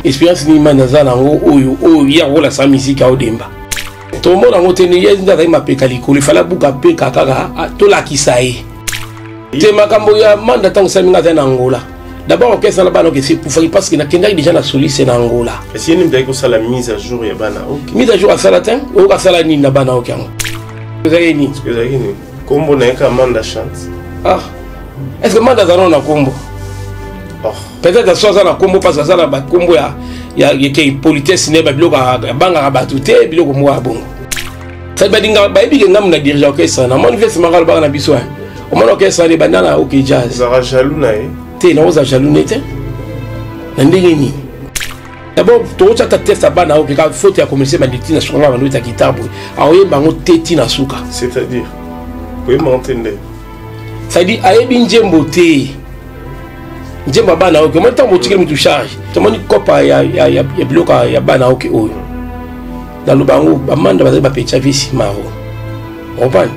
expérience ni manaza nango oyo ya rola sa musique au demba to mo nango teni ya nda ma peka likolo fala buka peka kaka to la kisaye te makambo ya manda tango sa minga na Angola d'abord orchestre la bana que c'est pour faire parce que na kenda déjà na soliste na Angola est-ce que ndai ko sala mise à jour ya bana OK mise à jour à salatin o ka sala ni na bana OK vous avez ni kombo na ka manda chante est-ce que manda zano na kombo peut-être ça na kombo parce que ça na ba kombo ya ke politesse ne ba biloko banga ba tuté biloko mo abongo ça ba dinga ba ebi ngam na dirigeant orchestre na mon veste magal ba na biso o mon orchestre ne banana OK jazz za jaloux na te na oza jaloux nete na ndenge ni d'abord to cha ta test bana OK ka faute ya commencer ma dictina sur la ta guitare aoye bango teti na suka c'est-à-dire vous m'entendez ça dit ayebi njembo te njemba bana OK moi tant motikeli mutu charge to moni kopa ya bloka ya bana OK oyo dans le bango amanda ba pecha visi maro opan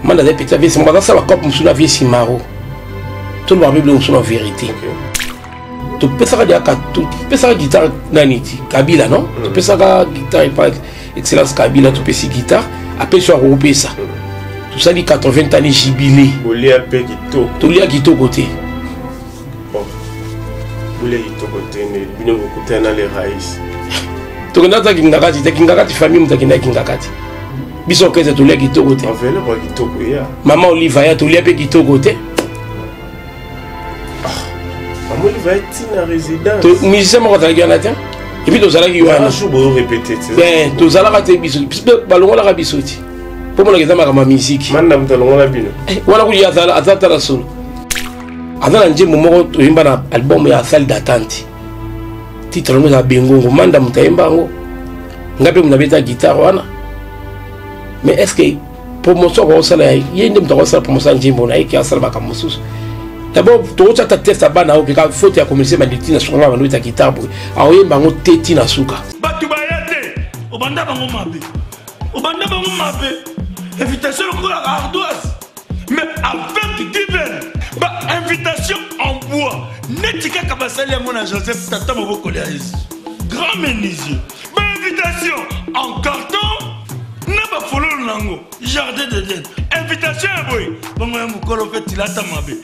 manda de pecha visi mo ba sa ba kopa musuna visi maro tout le monde est en vérité. Tu peux faire la guitare naniti Kabila non? Tu peux faire la guitare par excellence Kabila, tu peux faire guitare après sur Europé ça. Tout ça dit 80 ans jubilé. Bolia pe gito. Tu lia gito côté. Bon. Bolia gito côté ne bino côté na les raïs. Tu connais ta kingakati famille mutakina kingakati. Biso keze tu lia gito côté. En fait le gito koya. Maman Oliva ya tu lia pe gito côté. Maman Oliva est na résidence. Tu musicien mo ka ganatin. Et puis tu zala ki wana. Je vais répéter. Ben tu zala ka te biso. Puisque balongo la ka bisoti. Pour moi la ma musique. Manam talongo la bino. Wana ku ya zala azata la solo. Azala nje momoko to imba na album ya salle d'attente. Titre no za bengongo manda mutaimba ngo. Ngape mnabeta guitare wana. Mais est-ce que promotion ko sala yende mtako sala promotion njimbo na iki asala baka mususu. D'abord to cha ta test bana OK ka faute ya commencer ma dictina sur la ta guitare aoye bango teti na suka. Batu bayate obanda bango mabe. Obanda bango mabe. Invitation pour la ardoise. Mais avec divin. Bah invitation en bois. Netika kabasali à mon Joseph Tata Moboko Léaïs. Grand menuisier. Bah invitation en carton. N'a pas follow nango. Jardin de Dieu. Invitation à boy. Bon moi mukolo fait il a ta mabe.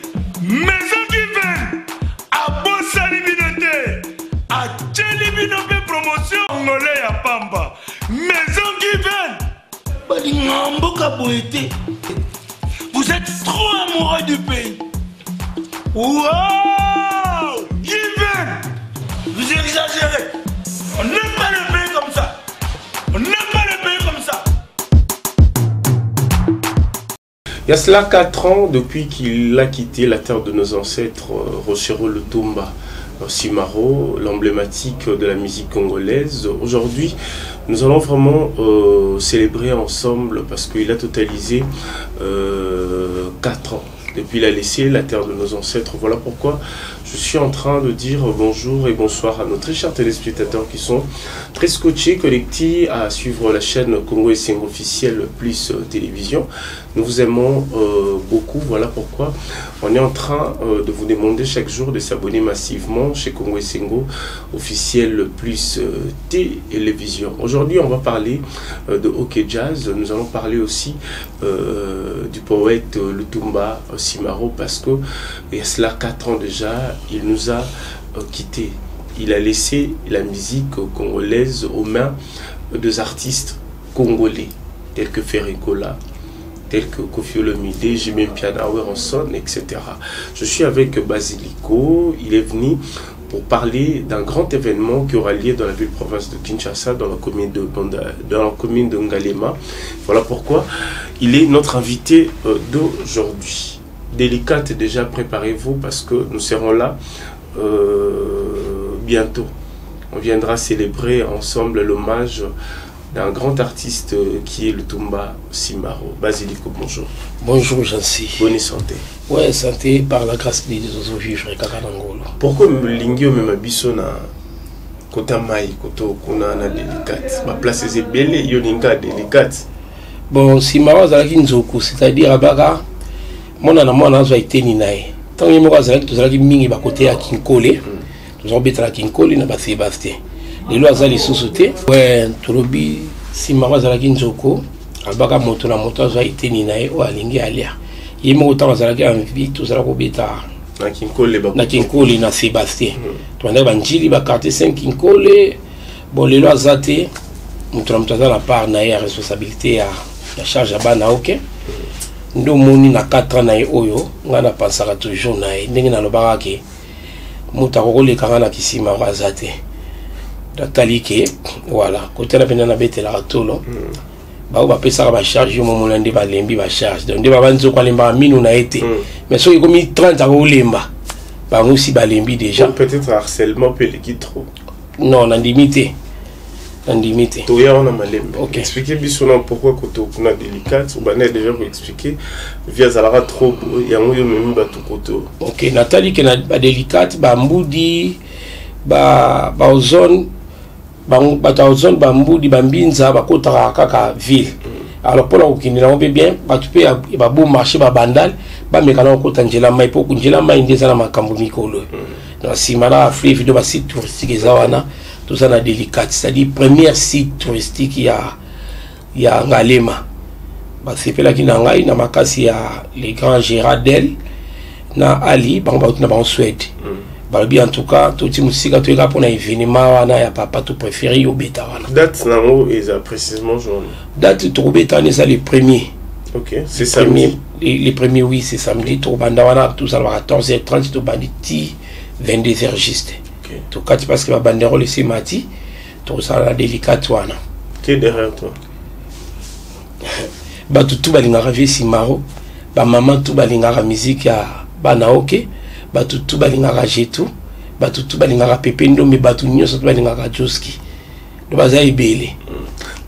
Maison divine. À Bossa Libinoté. À Tchelibinoté promotion. Angolais à Pamba. Maison divine. Vous êtes trop amoureux du pays. Wow! Given! Vous exagérez. On n'aime pas le pays comme ça. On n'aime pas le pays comme ça. Il y a cela 4 ans depuis qu'il a quitté la terre de nos ancêtres, Rochero Lutumba Simaro, l'emblématique de la musique congolaise. Aujourd'hui, nous allons vraiment célébrer ensemble parce qu'il a totalisé 4 ans depuis qu'il a laissé la terre de nos ancêtres. Voilà pourquoi je suis en train de dire bonjour et bonsoir à nos très chers téléspectateurs qui sont très scotchés, connectés à suivre la chaîne Congo Esengo officielle plus télévision. Nous vous aimons beaucoup, voilà pourquoi on est en train de vous demander chaque jour de s'abonner massivement chez Congo Esengo officielle plus télévision. Aujourd'hui on va parler de hockey jazz, nous allons parler aussi du poète Lutumba Simaro parce que il y a cela 4 ans déjà, il nous a quittés. Il a laissé la musique congolaise aux mains des artistes congolais tels que Ferregola, tels que Koffi Olomide, Jimmy Pianawe, Ranson, etc. Je suis avec Basilico, il est venu pour parler d'un grand événement qui aura lieu dans la ville-province de Kinshasa, dans la commune de Ngalema. Voilà pourquoi il est notre invité d'aujourd'hui. Délicate déjà, préparez-vous parce que nous serons là bientôt. On viendra célébrer ensemble l'hommage d'un grand artiste qui est Lutumba Simaro. Basilico, bonjour. Bonjour, Jansi. Bonne santé. Ouais, santé par la grâce de Dieu, vivre et Kakanangolo. Pourquoi Lingio me mabiso na kota mai koto kuna na délicate? Ma place est belle, yoninga délicate. Bon, Simaro zalaki nzoku, c'est-à-dire abaka mona na mona zo été ni nae. Tant que moi zalaki to zalaki mingi ba côté ya Kinkole. tozobeta la Kinkoli na ba Sébastien lelo azali sous-sauté ouais tolobi simaro azalaki nzoko albaka moto na moto azwa iteni na ye o alingi alia ye moko ntango azalaki envie tozala kobeta na Kinkoli na Sébastien tobandaki banjili bakarte 5 Kinkoli bon lelo aza te moto na moto aza na part na ye ya responsabilité ya charge ya bana oke ndo moni na 4 ans na ye oyo nga na pensaka toujours na ye ndenge nalobaka ke moto akokoleka nga na kisimaro aza te natali ke voilà kote na pena na betelaka tolo bao bapesaka bacharge yo momona nde balembi bacharge donc nde babanzoko alembaka mino na ye te mais soki ekomi 30 akolemba bango si balembi déjà peut-être harcèlement peut eleki trop non nandimi te nandimi te toya wana malembe okay. Expliquez bisona pourquoi koto kuna délicate bana déjà ko expliquer via zalaka trop yango yo memi bato koto ok natali ke na ba délicate ba mbudi ba ozone bato zone bambudi bambinza bakotaka kaka ville alors pour la kokindela ngo bien bato pe ba bon marché ba bandal ba mekana kokota njela mai po kunjela mai ndeza na makambo mikolo na simana fleuve de ba site touristique ezawana tout ça na délicate c'est-à-dire premier site touristique ya Ngalema ba sepela kina ngai na makasi ya les grands Gérardel na Ali bango na ba Suède balobi en tout cas tout musika to eka pona événement wana ya papa tout préféré yo beta wana date nango eza précisément journée date to beta ne ça les premiers OK c'est samedi les premiers oui c'est samedi to banda wana tout ça à 14h30 to banditi 22h juste OK to kati parce que ba bandero le semati to ça la délicate wana qui est derrière toi ba tout balingaka vie simaro ba maman tout balingaka musique ya bana OK batu tu balingaka jetu batu tu balingaka pepe ndombe batu nyonso tu balingaka joski do baza ebele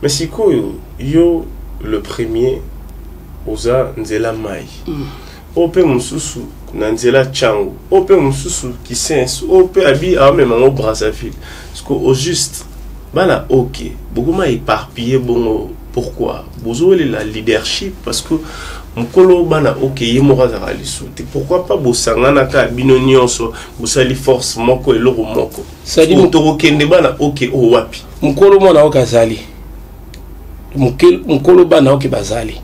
mais sikoyo yo le premier oza nzela mai ope mususu na nzela chango ope mususu kisensu ope abi a même en Brazzaville parce que au juste bana OK bokuma éparpillé bon pourquoi bozo la leadership parce que mukolo bana OK yemoka za lisuti pourquoi pas bosangana ka bino nyonso bosali force moko eloko moko sadi mutoko kende bana OK o wapi mukolo mona okazali mukolo bana OK bazali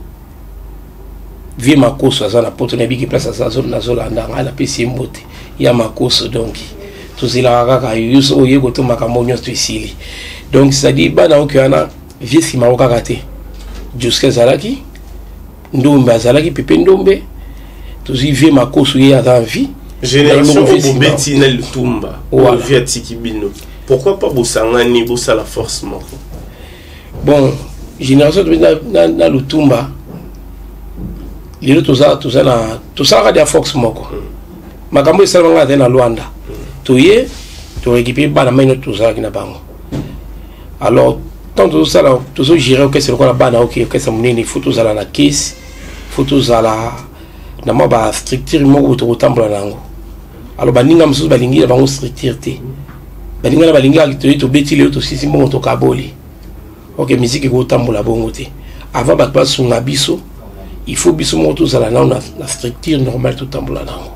vie makoso azana poto na biki place za zone na zolanda ngala pesi mbote ya makoso donc tozela kaka yuso oyego to makambo nyonso isili donc sadi bana OK ana vie sima okakate jusqu'à zalaki ndombe azalaki pepe ndombe tozi vie makoso ye a vie génération obeti na lutumba o via tikibino pourquoi pas bosangani bosa la force moko bon génération na lutumba lelo toza na dia fox moko makambo esalanga te na Luanda toye to récupérer bana maino toza na bango alors tant tout ça là tout ça gérer OK c'est quoi bana OK ça monene photos à la caisse photos à la na ma structure moko to tambola nango alors baninga msusu balingi bango structure te baninga na balingi akitoyi to betile to sisi mbongo to kaboli OK musique ko tambola bongo te avant ba pas sunga biso il faut biso moto za la na structure normale to tambola nango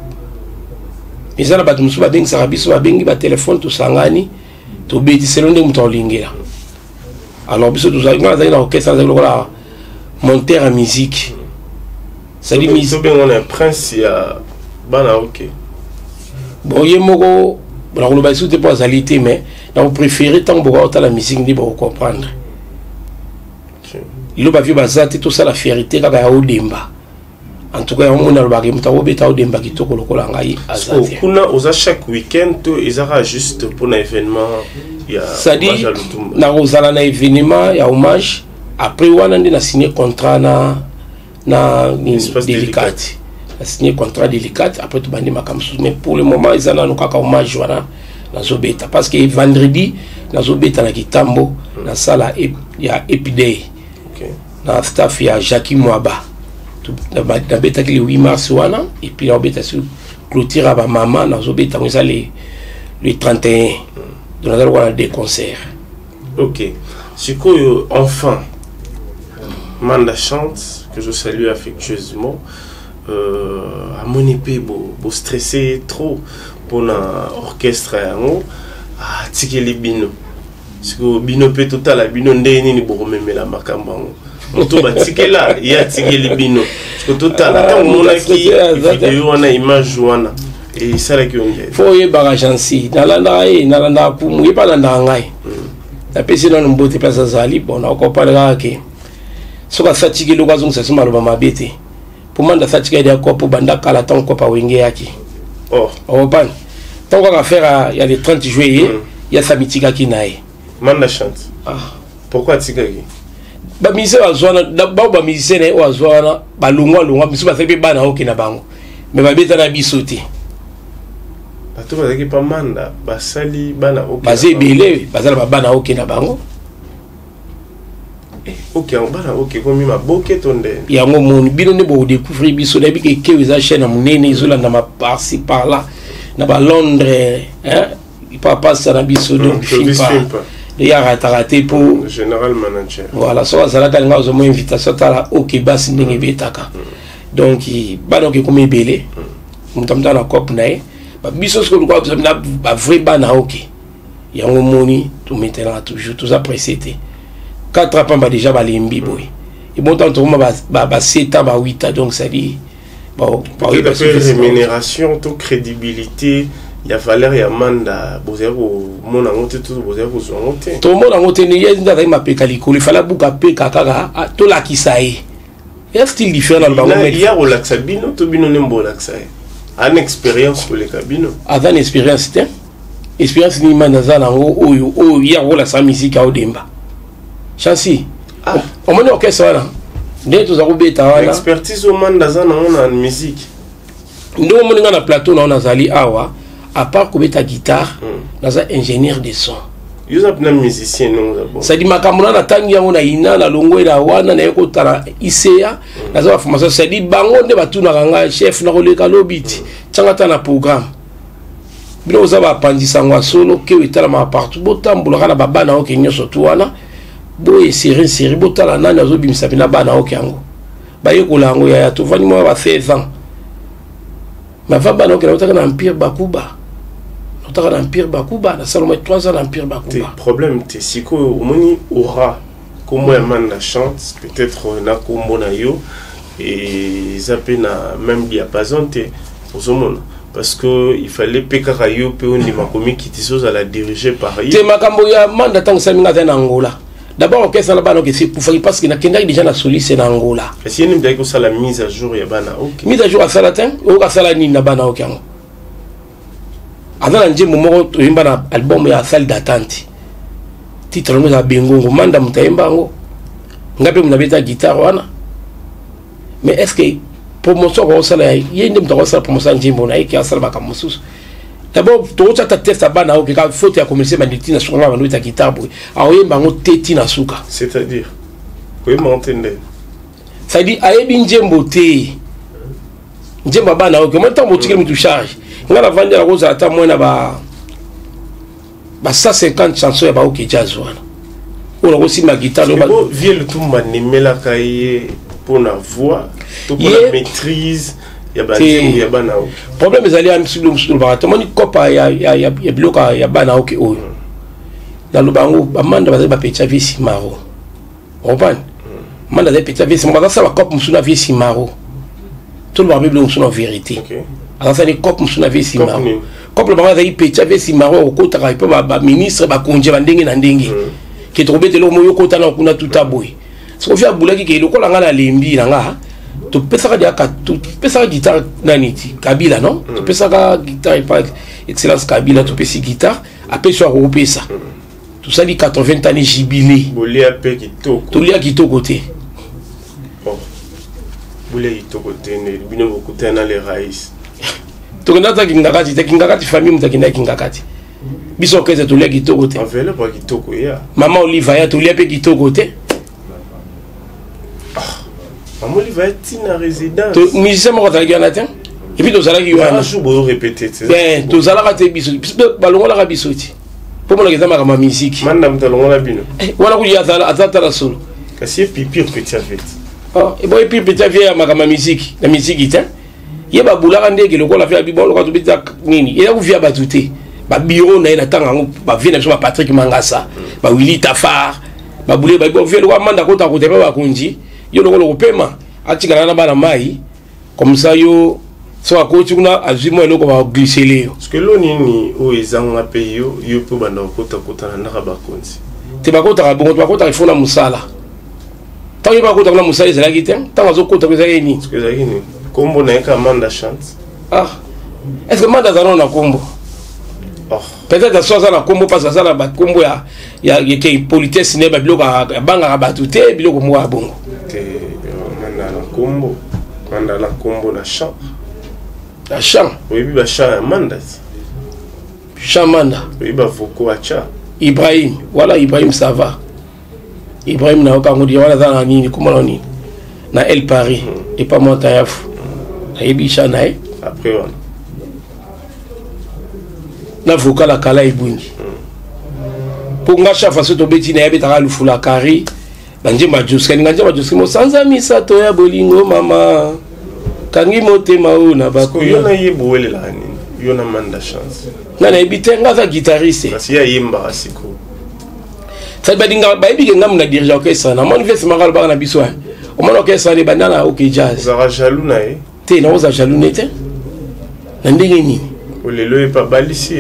mais ça la ba msusu ba bengi sa biso ba bengi ba téléphone to sangani to beti selonde muto lingela alors biso to za na orchestre za lokola monter en musique ça dit mise bien on est prince ya bana OK bon yemoko la ko ba sous te pas alité mais on préférer tant beaucoup la musique ni pour comprendre il ba vieux bazate tout ça la fierté kaka ya odemba en tout cas on a le bagage mutawo beta odemba kitoko lokola ngai azate kuna oza chaque week-end to ezara juste pour un événement ya ça dit na rozala na événement ya hommage après wana ndi na signé contrat na délicate a signé contrat délicate après tout bandi makamsu mais pour le moment ils en ont kaka hommage wana na zobeta parce que vendredi na zobeta na kitambo na sala ya epidei na staff ya Jackie Mwaba na beta ki le 8 mars wana et puis na beta sur clôture ba maman na zobeta ngo le 31 donc on a des concerts. OK sikoyo enfin Manda chante que je salue affectueusement à mon épée beau stressé trop pour l'orchestre tikeli bino parce que bino peut total la bino ndeni ni boromemela makambango moto batikela ya tikeli bino parce que total tant mona ki vidéo wana image wana et ça la ki onge faut y bagajansi nalanda kumu y pas landa ngai la pesi dans mbote place azali bon na ko parler ke soka satikeli okazo ngisa simalo mabete pour manda satikeli ya ko pour banda kala tant ko pa wenge yaki oh pan tant qu'on va faire il y a les 30 juillet il y a Samitika qui nae manda chante pourquoi tikaki ba musicien azwana ba musicien ne azwana ba longwa biso ba sepe bana okina bango mais ba beta na bisote bato bazaki pa manda basali bana okina bazé belé bazala ba bana okina bango OK bana OK komi maboke tonde yango moni bino ne bo découvrir biso na bike ke za chaîne munene izola na ma par-ci par là na ba Londres hein il pas passer na biso donc film pas il y a raté pour général manager voilà so ça la kalanga zo mo invitation tala OK basi ndenge betaka donc bana OK comme belé mutamta na cop nae ba biso ce que nous quoi ba vrai bana OK yango moni tout maintenant toujours tout ça précédé 4 ans ba déjà ba limbi boy et bon tant tout ba 7 ans ba 8 ans donc ça dit bon rémunération to crédibilité il y a valeur ya manda bozero mona ngote tout bozero zongote to mona ngote ni yenda ma pekali ko il fallait buka peka kaka to la kisae il y a style différent dans le bango il y a relaxa bino to bino nembo relaxa an expérience pour les cabino avant expérience té expérience ni manda zana oyo ya relaxa musique au demba chansi on moni orchestre wana nde to za kubeta wana expertise au manda zana on musique ndo moni na plateau na on azali awa à part comme ta guitare dans un ingénieur de son vous êtes un musicien non d'abord ça dit makamuna na tangi yango na ina na longo ila wana na yeko tala ICA na za formation ça dit bango nde batuna kanga chef na koleka lobiti tangata na programme bino uzaba pandisa ngwa solo ke wetala ma partout botambola kana baba na oke nyoso tuwana boye série botala nani azobimisa bina bana oke yango bayekola yango ya to vani mo ba 16 ans ma va bana oke na utaka na empire bakuba dans l'Empire Bakuba, na salon 3 ans l'Empire Bakuba. Tes problèmes, tes siko omoni aura comment man la chante, peut-être na kombo na yo et zappé na même diapason te osomona parce que il fallait pekaka yo pe on ma komi qui tisos à la diriger par ailleurs. Te makambo ya manda tang saminga na Angola. D'abord orchestre na bana que c'est pour faire parce que na kenda déjà na soliste na Angola. Est-ce qu'il y a une blague sur la mise à jour ya bana OK. Mise à jour à Salatin ou à Salani na bana OK. Avant un moment to imba na album ya salle d'attente titre ngo za bengongo manda mutaimba ngo ngape mnabeta guitare wana mais est-ce que promotion ko sala yende mtako sala promotion njimbo na iki asala baka mususu d'abord to ta test bana o ka faute ya commercer maniti na songa bana ta guitare bo aoyemba ngo teti na suka c'est-à-dire ko m'entendre ça dit ayebi njembo te njemba bana o ko monta mo tikeli mutu charge ngala vanja la koza ata mwana ba 150 chansons ya ba OK jazz wana on aussi ma guitare ba vie le tout manimela kai pour la voix pour la maîtrise ya ba ya bana OK problème ezali am sur ba to moni kopa ya bloka ya bana OK oyo na lubango ba manda ba pecha visi maro opan manda de pecha visi maro ça ba kopa musuna visi maro tout le monde musuna vérité OK alors ça les copes musuna vesi maro couple ba za ipecha vesi maro ko ta ka ba ministre ba konje ba ndenge na ndenge ki to betelo moyo ko ta na kuna tuta boy so via bulaki ke lokola ngala lembi na nga to pesa ka dia ka to pesa guitare naniti Kabila non to pesa ka guitare par excellence Kabila to pesi guitare après so ko pesa tout ça dit 80 années jubilé bolia pe kitoko to lia kitoko te bolia kitoko te ne bino ko tena les raïs tokonata kingakati famille mutakina kingakati biso keze to lia kitoko te avele ba kitoko ya maman Oliva ya to lia pe kitoko te maman Oliva tina résidence to musicien mo kota kiana te et puis to zala ki wana jour bo répéter ben to zala ka te biso balongo la ka biso ti po mona keza ma musique manda mtalongo la bino wana ku ya zala atata la solo kasi pipi petit avec et boy pipi petit avec ma musique la musique ita ye ba bulaka ndeke lokola fait bibo lokola tobeta nini eza ku via batute ba bureau na ina tanga ba vina so ba Patrick Mangasa ba Willy Tafar ba bule ba via lokola manda kota ko tepa ba kunji yo lokola ko pema atikana na bana mai comme ça yo so akoti kuna azimo eloko ba glisser leo parce que lo nini o ezanga pe yo po banda kota na ndaka ba konzi te ba kota bongo ba kota ifona musala tangi ba kota na musala ezala kiten tango zo kota ko zali ni parce que zali ni kombo na ka manda chance est-ce que manda zano na kombo peut-être ça na kombo parce que ça na ba kombo ya ke politesse ne ba biloko banga ba tuté biloko mo bongo te manda na kombo na champ la champ oui ba champ manda manda oui ba voko acha Ibrahim voilà Ibrahim ça va Ibrahim na okango di wala za na nini komona nini na El Paris et pas Montayafu na yebisha na après on na vocal la kala ibungi pour nga chafa so to beti na yebeta lufula kari banjemba juska nganja mo sanza misato ya bolingo mama kangi motema una bako yo na yebwele la nini yo na manda chance na ebitenga za guitariste parce ya yimba asiko ça badinga ba ebi ngam na dirige orchestre na mon veste magal ba na biso o mon orchestre ni bandana OK jazz za jaloux na e te na oza jaloux nete na ndenge nini o lelo e pa balisi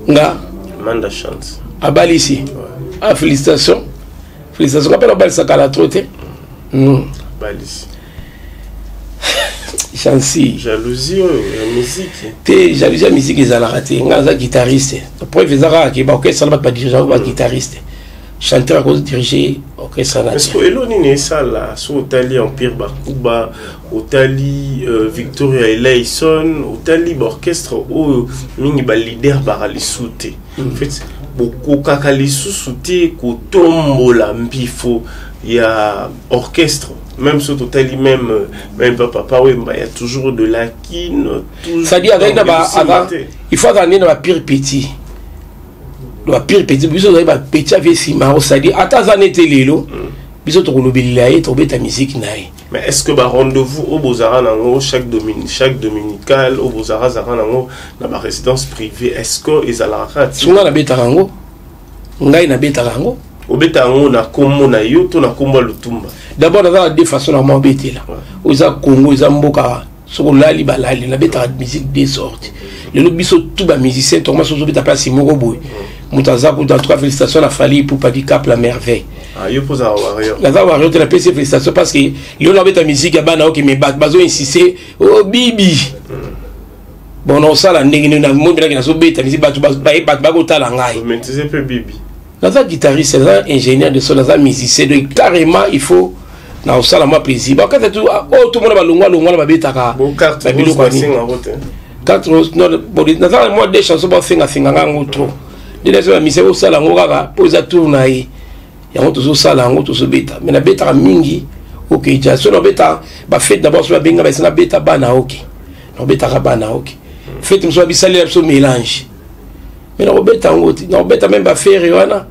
nga manda chance abalisi félicitations après la balle ça cala trop te balisi chancy jalousie la musique te jalousie la musique ezala raté nga za guitariste après faisara ke ba orchestre ba dirigeant ba guitariste chanteur cause diriger orchestre na est-ce que eloni ne sala so Otali Empire Bakuba Otali Victoria Eleison Otali orchestre o mingi ba leader ba lisute en fait beaucoup kaka lisusuti ko tombola mbifo ya orchestre même ce total même papa Wemba il y a toujours de la quine ça dit avec il faut gagner dans la pire petit la pire petit biso ba petit avec Simao ça dit atazane telelo biso to kolobelila et to beta musique nae mais est-ce que ba rendez-vous au Bozara nango chaque dominical au Bozara zara nango na ba résidence privée est-ce que ezalaka sunga na beta rango ngai na beta rango obeta ngo na kombo na yo to na kombo lutumba d'abord dans deux façons normalement bêter là oza Congo oza mboka soko lali balali na beta musique des sortes le lobiso tout ba musicien to maso zo beta pas moko boy mutaza ko dans trois félicitations à Fali pour pas du cap la merveille yo posa warrior la za warrior te la PC félicitations parce que yo na beta musique ya bana OK mais bazo insister oh bibi bon on ça la ndenge na mo beta na so beta musique ba ko tala ngai mais tu sais peu bibi dans un guitariste, dans un ingénieur de son, dans un musicien, donc carrément il faut na osala moi plaisir. Quand tout le monde va longa va betaka. Bon carte rose va singa rote. Carte rose non bon dans moi des chansons ba singa ngo trop. Des fois mi se osala ngo kaka poza tourna yi. Ya ngo to sala ngo to so beta. Mais na beta mingi OK ja so no beta ba fête d'abord so benga ba sina beta bana OK. No beta ka bana OK. Fête mo so bisali so mélange. Mais non beta ngoti non beta même ba faire wana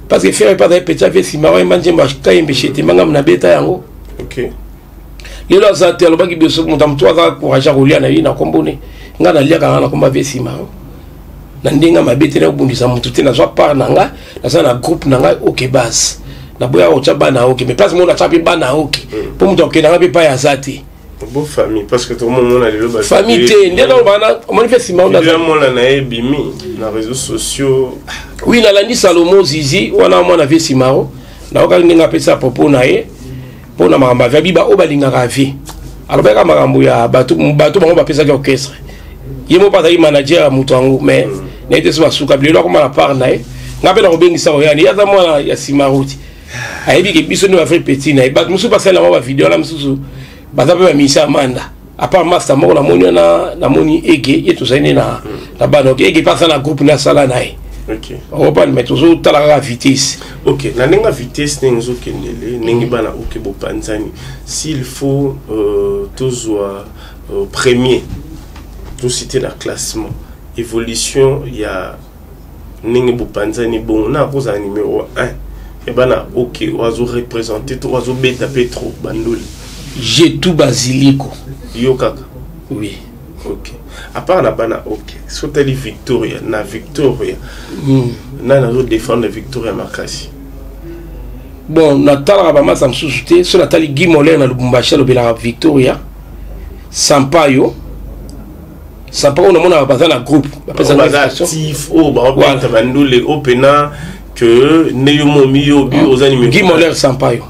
parce que faire pas des petits avec Simao manje ma kaimbe chete manga na beta yango OK lelo za telo baki beso mutam to za courage rolia na ina kombone nga na lia kana komba ve Simao na ndinga mabete na kubundisa mutu te na zo par nanga na za na groupe nanga OK base na boya o chaba na OK mais pas mo na chapi bana OK pour mutu OK na pa ya zati bon famille parce que tout le monde a le famille te ndelo bana manifeste Simao na na ebimi na réseaux sociaux oui na landi Salomo Zizi wana mwana ve Simao na oka ndinga pesa popo na ye pona makamba va biba obalinga ravi alors ba makambo ya batu bango ba pesa ka orchestre yemo pa tayi manager mutu angu mais na ite so basuka bilelo ko mala par na ye ngape na kobengisa ko yani yaza mwana ya Simao ti ayebi ke biso no afri petit na ba musu passer la ba vidéo la musu bazape ba misa manda à part master moko na moni na moni ege yeto saine na bana OK ege passa na groupe na sala nae OK on va mettre toujours tala la vitesse OK na nenga vitesse nenzo kendele nengi bana OK bo panzani s'il faut tozwa premier tout citer la classement évolution il y a nengi bo panzani bon na cause numéro 1 et bana OK oazo représenter to oazo beta petro bandoli j'ai tout basilico yo kaka Oui. Ok. À part la bana, ok. Soit elle Victoria, na Victoria. Na défendre Victoria Makasi. Bon, Natal Rabama ça me sous-souté. Sur Nathalie Guy Moller na Lubumbashi la Victoria. Sampaio. Sampaio on a pas un groupe. Actif au bah tabandule opena que Neyomomi au but aux animaux. Guy Moller Sampaio.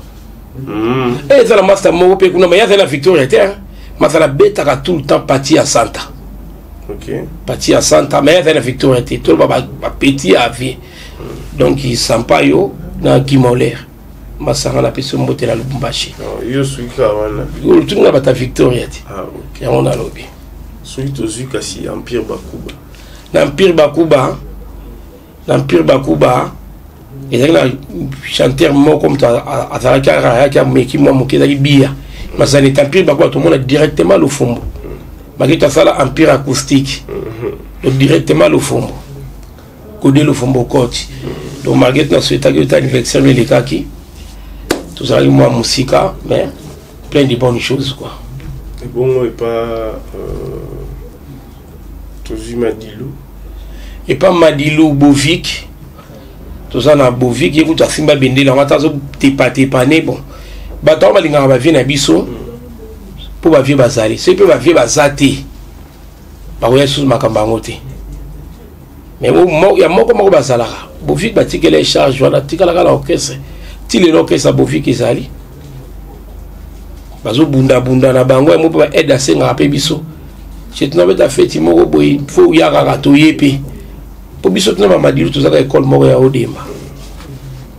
Et ça la master mo pe kuna mais il y a la Victoria terre. Mais ça la bête a tout le temps parti à Santa. Ok. Parti à Santa, mais il y a la Victoria terre. Tout le monde va petit à vie. Donc il Sampaio na Guy Moller. Masanga na peso mbote na Lubumbashi. Yo suis kawana. Yo tout na bata Victoria ti. Ah ok. Ya on a lobby. Suis tozu kasi Empire Bakuba. L'Empire Bakuba. Et là un chanteur mot comme ça à Zaraka qui a meki moi moké dali bia. Mais ça n'est Empire Bakuba tout le monde directement le fombo. Magita sala Empire acoustique. Donc directement le fombo. Kodé le fombo coach. Donc Marguerite na souhaita que anniversaire les kaki. Tout ça moi musique mais plein de bonnes choses quoi. Et bon et pas Tozu Madilou. Et pas Madilou Bovik. Tout ça na Bovik écoute Simba Bende la matazo tepané bon. Bato balinga ba vie na biso pour ba vie bazali. C'est peu ba vie bazati. Ba koya sous makamba ngote. Mais il y a moko moko bazalaka. Bovik batike les charges wana tikala kala orchestre. Ti le orchestre Bovik ezali. Bazo bunda na bango mo pa aide à senga pe biso. C'est na beta feti moko boy faut ya kaka to yepe. Po biso tuna Madilou to zaka école moko ya Odemba.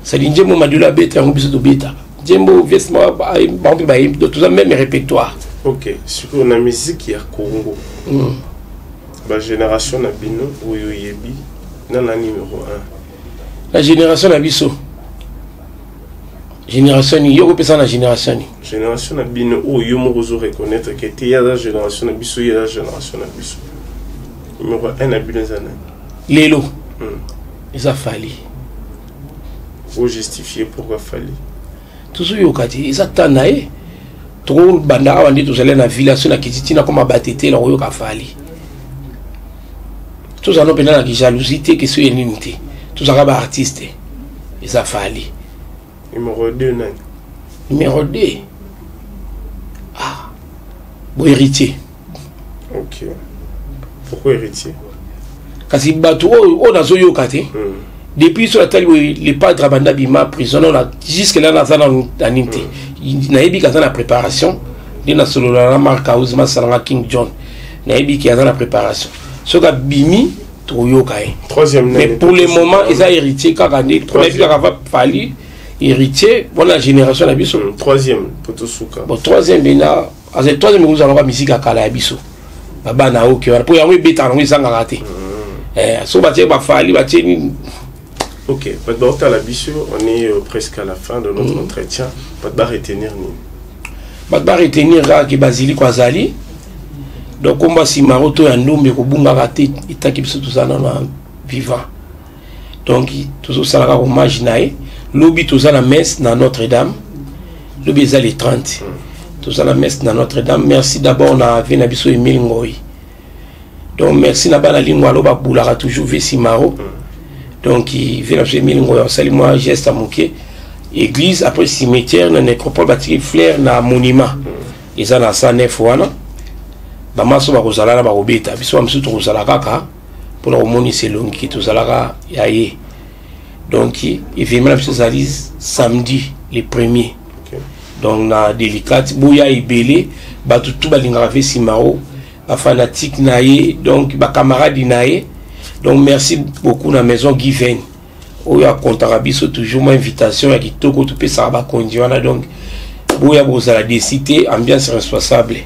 Ça dit njembo Madilou a beta ngo biso to beta. Njembo vesma ba ba to ça même répertoire. OK, sur la musique ya Congo. Ba génération na bino oyo yebi na numéro 1. La génération na biso. Génération ni yo pesa na génération ni. Génération na bino oyo mo rezo reconnaître que tu ya la génération na biso ya la génération na biso. Numéro 1 na bino zana. Lelo. Il a fallu. Faut justifier pourquoi fallu. Tout ce yokati, il s'attendait. Trop banda wandi tout cela na village na kititina comme abatete la yoka fallu. Tout ça non pena na jalousie que c'est unité. Tout ça ba artiste. Il a fallu. Numéro 2 nani. Numéro 2. Ah. Bon héritier. OK. Pourquoi héritier? Kasi bato o nazo yokati. Depuis sur la tali les padres banda bima prison on a jusque là na zana anité. Na yebi ka na préparation. Ni na solo la marque Ouzma Salanga King John. Na yebi ki na préparation. So ka bimi to yokai. Troisième. Mais pour le moment ils a héritier kaka né. Premier qui va fallu héritier pour la génération la biso. Troisième Potosuka. Bon troisième bina, à cette troisième nous allons pas musique à kala biso. Baba na OK. Pour y avoir beta na sanga raté. So batie ba fali batie ni. OK, maintenant à la biso, on est presque à la fin de notre entretien. Pas de retenir ni. Pas de retenir que Basili Kwazali. Donc on va si maroto ya ndombe ko bunga raté itaki biso tout ça na vivant. Donc tout ça la hommage nae. Lobi tout ça la messe na Notre-Dame. Lobi ça les 30. Tout ça la messe na Notre-Dame. Merci d'abord na vena biso Emile Ngoyi. Donc merci na bana lingwa loba boulaka toujours Vesimaro. Donc il vient chez Emile Ngoyi. Salut moi geste à moquer. Église après cimetière na nécropole bâti fleur na monument. Ils en a 109 wana. Ba maso ba kozala na ba robeta. Biso ba msuto kozala kaka pour la moni selongi ki tozalaka yaye. Donc il vient même samedi le 1er. Donc na délicate boya ibele ba tout balinga Vesimaro. Fanatique naïe donc ba camarade naïe donc merci beaucoup na maison Given oya kontarabiso toujours ma invitation ya kitoko to pesa ba kondiwana donc boya bozala décité ambiance responsable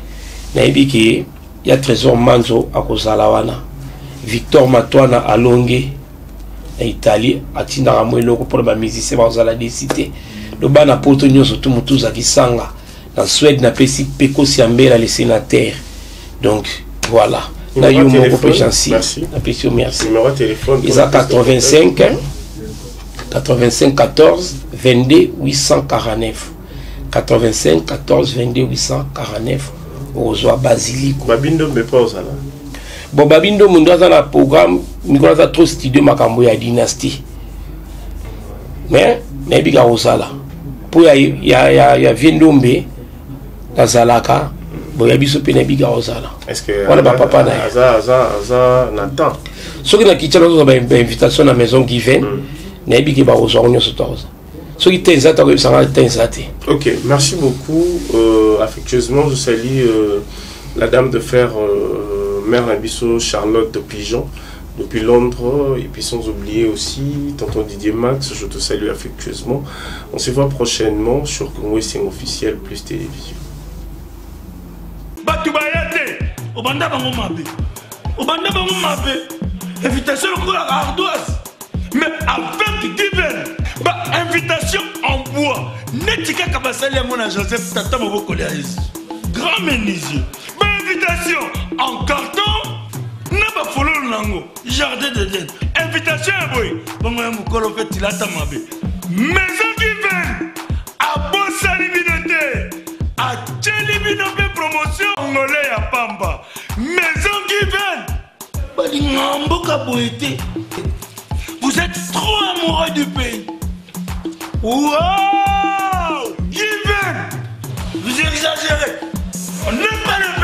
naïbi ki ya Trésor Manzo akozala wana Victor Matwana alonge na Italie atinda ramwelo ko pour ba musicien bazala décité le bana poto nyoso tout mutuza kisanga na Suède na pesi peko siambela les sénateurs. Donc voilà. Là, il y a merci. Merci. Numéro de téléphone. Ils ont 85 14 22 849. 85 14 22 849. ozwa basilico babindo mais pas osala bon babindo mundo aza na programme mikolo aza trop studio makambo ya dynastie mais nayebi ka kozala mpo ya vie ndombe nazalaka boya biso mpe nayebi ka kozala wana bapapa na ye aza na temps soki na kitia nazozwa bainvitation na maison given nayebi ke bakozwako nyonso tokoza soki te eza tokoyebisanga te eza te. Ok, merci beaucoup. Affectueusement je salue la dame de fer mère Nabiso Charlotte Pigeon depuis Londres, et puis sans oublier aussi tonton Didier Max, je te salue affectueusement. On se voit prochainement sur Congo Sengo officiel plus télévision. Batu bayate, obanda bango mabe. Obanda bango mabe. Invitation au ardoise. Mais avec divers, invitation en bois. Netika kabasali à mon Joseph Tata Moboko Léaïs. Grand menuisier. Invitation en carton. N'a follow nango. Jardin d'Éden. Invitation à boy. Bon, mukolo fait tilata mabe. Maison divine. À Bossa Libinoté. À Tchelibinoté promotion. Angolais à Pamba. Maison divine. Balingamboka boité. Vous êtes trop amoureux du pays. Wow! Given! Vous exagérez. On n'aime pas le pays.